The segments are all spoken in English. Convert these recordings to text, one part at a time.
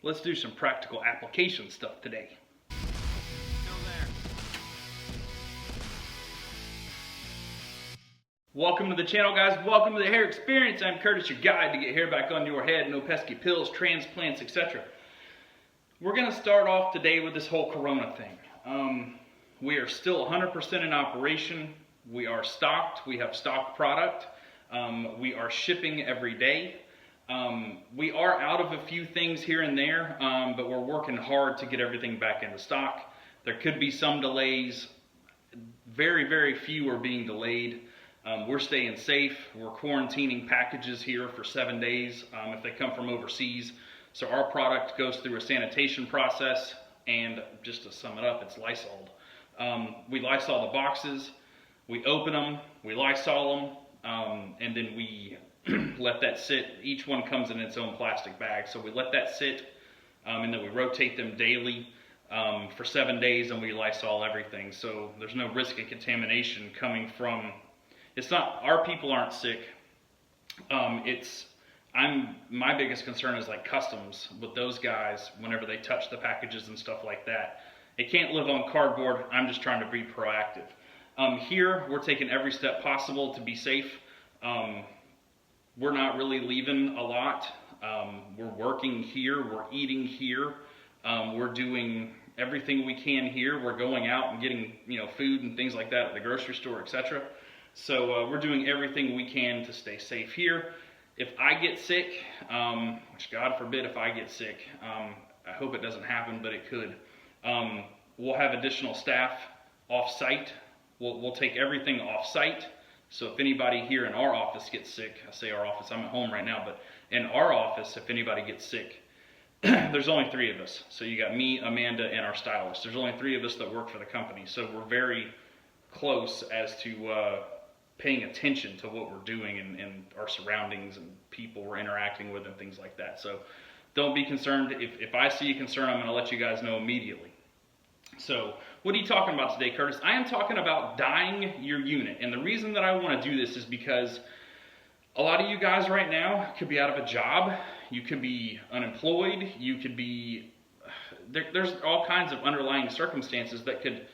let's do some practical application stuff today. Welcome to the channel, guys. Welcome to the hair experience. I'm Curtis, your guide to get hair back on your head. No pesky pills, transplants, etc. We're going to start off today with this whole corona thing. We are still 100% in operation. We are stocked. We have stocked product. We are shipping every day. We are out of a few things here and there, but we're working hard to get everything back into stock. There could be some delays. Very, very few are being delayed. We're staying safe. We're quarantining packages here for 7 days if they come from overseas. So our product goes through a sanitation process, and just to sum it up, it's Lysoled. We Lysol the boxes, we open them, we Lysol them, and then we let that sit. Each one comes in its own plastic bag. So we let that sit, and then we rotate them daily for 7 days, and we Lysol everything. So there's no risk of contamination coming from. It's not, our people aren't sick. My biggest concern is like customs with those guys whenever they touch the packages and stuff like that. It can't live on cardboard. I'm just trying to be proactive. Here, we're taking every step possible to be safe. We're not really leaving a lot. We're working here, we're eating here. We're doing everything we can here. We're going out and getting, food and things like that at the grocery store, etc. So we're doing everything we can to stay safe here. If I get sick, which God forbid if I get sick, I hope it doesn't happen, but it could. We'll have additional staff off-site. We'll take everything off-site. So if anybody here in our office gets sick, I say our office, I'm at home right now, but in our office, if anybody gets sick, there's only 3 of us. So you got me, Amanda, and our stylist. There's only 3 of us that work for the company. So we're very close as to paying attention to what we're doing and our surroundings and people we're interacting with and things like that. So don't be concerned. If I see a concern, I'm going to let you guys know immediately. So what are you talking about today, Curtis? I am talking about dyeing your unit. And the reason that I want to do this is because a lot of you guys right now could be out of a job. You could be unemployed. You could be, there's all kinds of underlying circumstances that could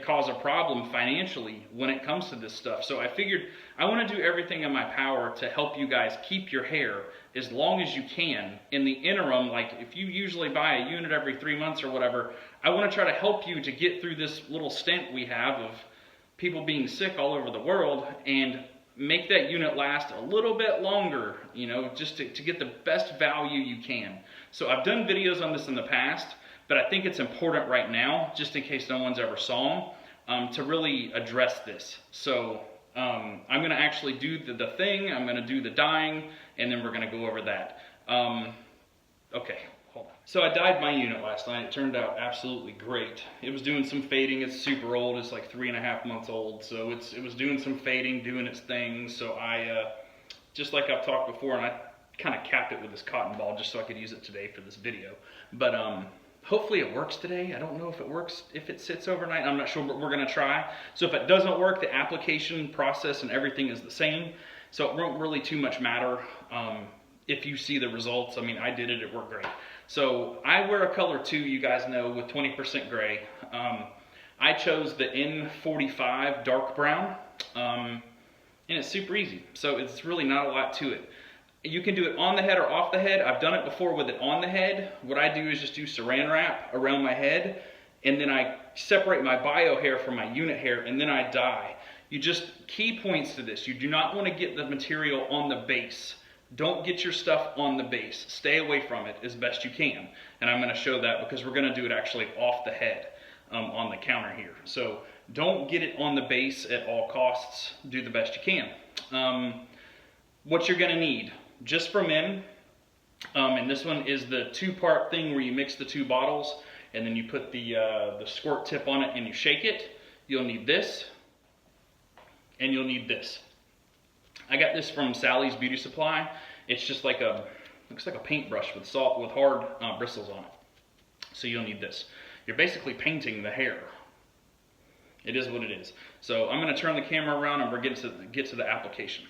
cause a problem financially when it comes to this stuff. So I figured I want to do everything in my power to help you guys keep your hair as long as you can. In the interim, like if you usually buy a unit every 3 months or whatever, I want to try to help you to get through this little stint we have of people being sick all over the world and make that unit last a little bit longer, just to get the best value you can. So I've done videos on this in the past, but I think it's important right now, just in case no one's ever saw them, to really address this. So I'm going to actually do the thing, I'm going to do the dyeing, and then we're going to go over that. Okay, hold on. So I dyed my unit last night. It turned out absolutely great. It was doing some fading. It's super old. It's like 3.5 months old. So it was doing some fading, doing its thing. So I, just like I've talked before, and I kind of capped it with this cotton ball just so I could use it today for this video. But hopefully it works today. I don't know if it works, if it sits overnight. I'm not sure, but we're going to try. So if it doesn't work, the application process and everything is the same. So it won't really too much matter if you see the results. I mean, I did it. It worked great. So I wear a color 2, you guys know, with 20% gray. I chose the N45 dark brown, and it's super easy. So it's really not a lot to it. You can do it on the head or off the head. I've done it before with it on the head. What I do is just do saran wrap around my head, and then I separate my bio hair from my unit hair, and then I dye. You just, key points to this, you do not want to get the material on the base. Don't get your stuff on the base. Stay away from it as best you can. And I'm going to show that because we're going to do it actually off the head on the counter here. So don't get it on the base at all costs. Do the best you can. What you're going to need. Just for men, and this one is the 2-part thing where you mix the 2 bottles and then you put the squirt tip on it and you shake it. You'll need this, and you'll need this. I got this from Sally's Beauty Supply. It's just like looks like a paintbrush with hard bristles on it. So you'll need this. You're basically painting the hair. It is what it is. So I'm going to turn the camera around and we're get to the application.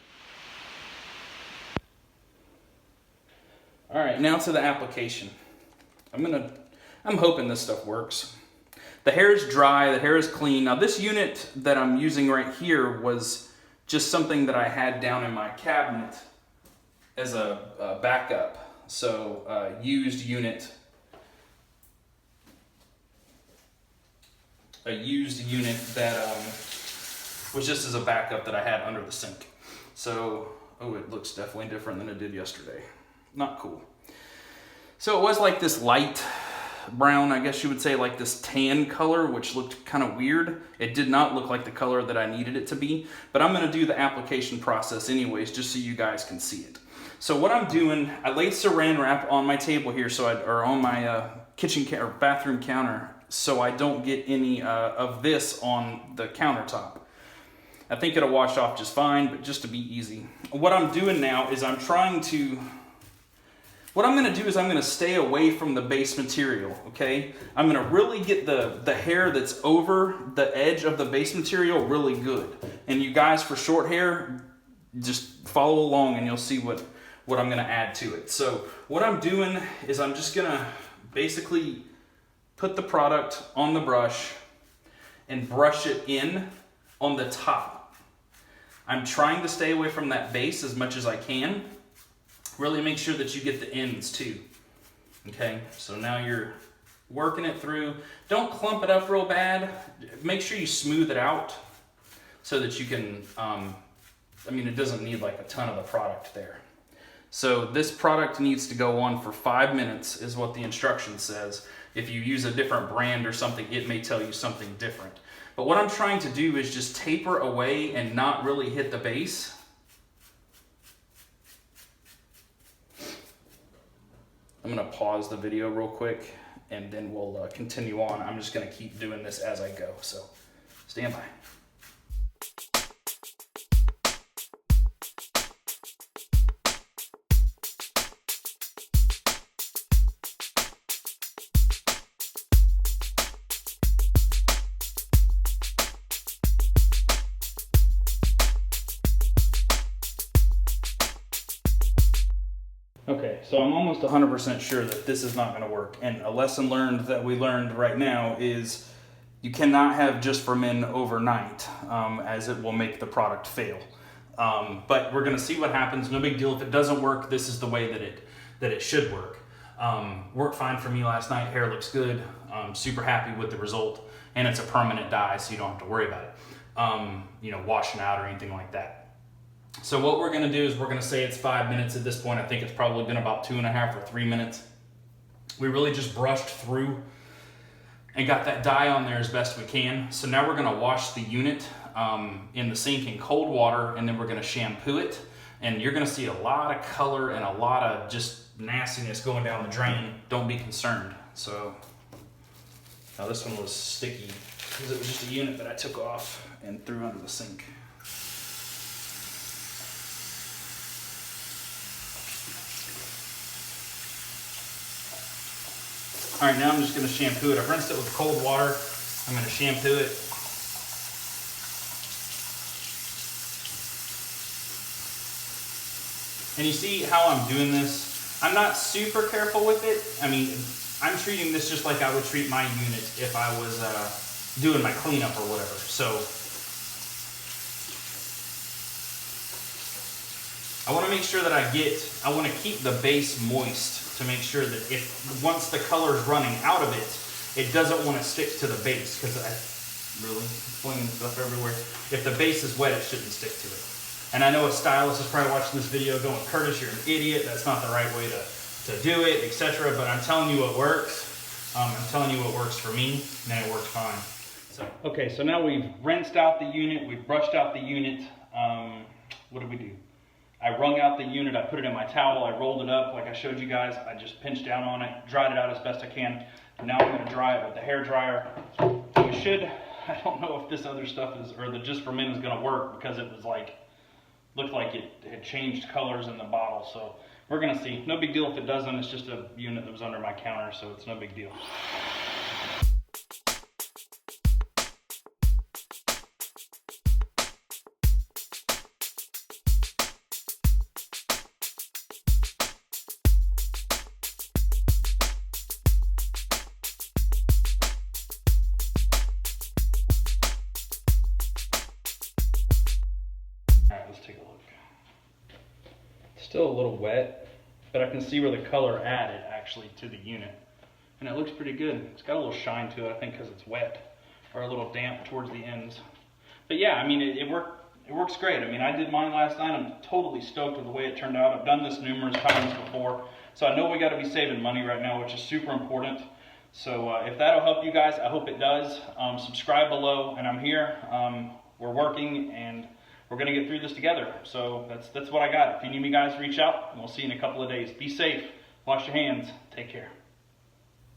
All right, now to the application. I'm hoping this stuff works. The hair is dry, the hair is clean. Now this unit that I'm using right here was just something that I had down in my cabinet as a backup. So used unit. A used unit that was just as a backup that I had under the sink. So, oh, it looks definitely different than it did yesterday. Not cool. So it was like this light brown, I guess you would say, like this tan color, which looked kind of weird. It did not look like the color that I needed it to be, but I'm gonna do the application process anyways, just so you guys can see it. So what I'm doing, I laid saran wrap on my table here, or on my kitchen or bathroom counter, so I don't get any of this on the countertop. I think it'll wash off just fine, but just to be easy. What I'm doing now is I'm going to stay away from the base material, okay? I'm gonna really get the hair that's over the edge of the base material really good. And you guys, for short hair, just follow along and you'll see what I'm gonna add to it. So what I'm doing is I'm just gonna basically put the product on the brush and brush it in on the top. I'm trying to stay away from that base as much as I can. Really make sure that you get the ends too. Okay, so now you're working it through. Don't clump it up real bad. Make sure you smooth it out so that you can, it doesn't need like a ton of the product there. So this product needs to go on for 5 minutes is what the instruction says. If you use a different brand or something, it may tell you something different. But what I'm trying to do is just taper away and not really hit the base. I'm gonna pause the video real quick and then we'll continue on. I'm just gonna keep doing this as I go, so stand by. Okay, so I'm almost 100% sure that this is not going to work. And a lesson learned that we learned right now is you cannot have just for men overnight, as it will make the product fail. But we're going to see what happens. No big deal if it doesn't work. This is the way that it should work. Worked fine for me last night. Hair looks good. I'm super happy with the result. And it's a permanent dye, so you don't have to worry about it, washing out or anything like that. So what we're gonna do is we're gonna say it's 5 minutes at this point. I think it's probably been about 2.5 or 3 minutes. We really just brushed through and got that dye on there as best we can. So now we're gonna wash the unit in the sink in cold water, and then we're gonna shampoo it. And you're gonna see a lot of color and a lot of just nastiness going down the drain. Don't be concerned. So now this one was sticky because it was just a unit that I took off and threw under the sink. All right, now I'm just gonna shampoo it. I've rinsed it with cold water. I'm gonna shampoo it. And you see how I'm doing this? I'm not super careful with it. I'm treating this just like I would treat my unit if I was doing my cleanup or whatever. So I wanna make sure that I wanna keep the base moist to make sure that once the color is running out of it, it doesn't want to stick to the base, because really flinging stuff everywhere. If the base is wet, it shouldn't stick to it. And I know a stylist is probably watching this video going, Curtis, you're an idiot. That's not the right way to do it, etc. But I'm telling you what works. I'm telling you what works for me, and it works fine. Okay, so now we've rinsed out the unit, we've brushed out the unit. What did we do? I wrung out the unit, I put it in my towel, I rolled it up like I showed you guys. I just pinched down on it, dried it out as best I can. Now I'm gonna dry it with the hair dryer. I don't know if this other stuff or the Just for Men is gonna work, because it was looked like it had changed colors in the bottle. So we're gonna see. No big deal if it doesn't. It's just a unit that was under my counter, so it's no big deal. Still a little wet, but I can see where the color added actually to the unit. And it looks pretty good. It's got a little shine to it, I think because it's wet, or a little damp towards the ends. But yeah, I mean, it works great. I mean, I did mine last night. I'm totally stoked with the way it turned out. I've done this numerous times before. So I know we got to be saving money right now, which is super important. So if that'll help you guys, I hope it does. Subscribe below, and I'm here. We're working, and we're going to get through this together. So that's what I got. If you need me, guys, reach out, and we'll see you in a couple of days. Be safe. Wash your hands. Take care.